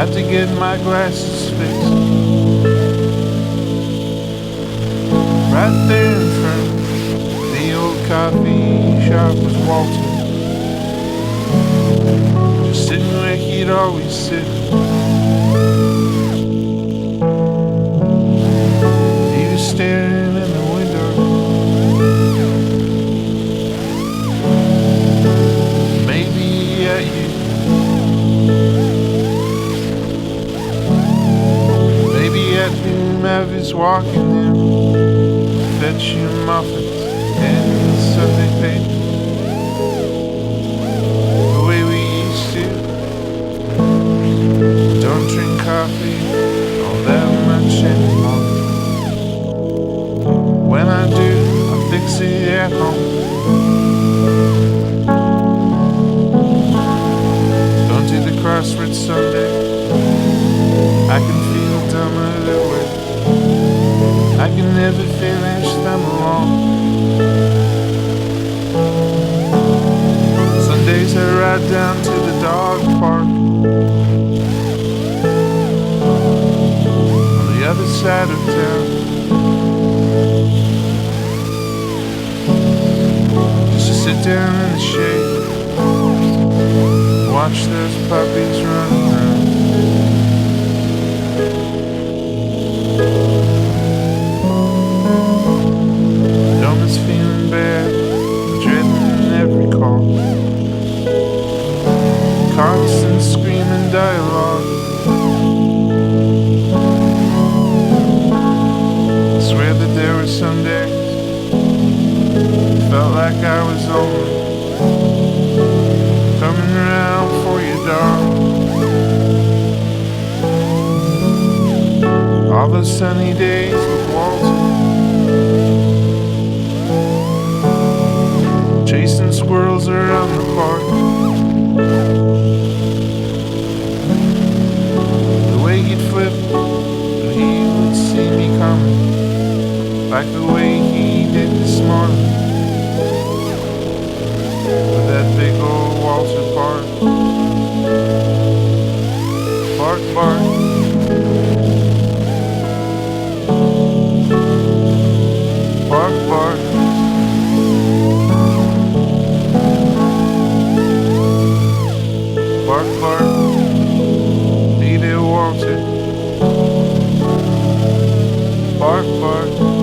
Had to get my glasses fixed. Right there in front of the old coffee shop was Walter, just sitting where he'd always sit. He was staring in the window, maybe at you, maybe at whomever's walking there. Fetch you muffins and Sunday paper, the way we used to. Don't drink coffee all that much anymore. When I do, I'll fix it at home. Don't do the crossword Sunday, I can feel dumber that way. I can never finish them alone. Sundays I ride down to the dog park on the other side of town, just to sit down in the shade, watch those puppies run around. Feeling bad, dreading every call, constant screaming dialogue. I swear that there were some days felt like I was only coming around for your dog. All those sunny days with Walter, chasing squirrels around the park. The way he'd flip, but he would see me coming, like the way he did this morning with that big old Walter Park. Bark, bark. Bark, bark. Bark, bark, hey there, Walter. Bark, bark.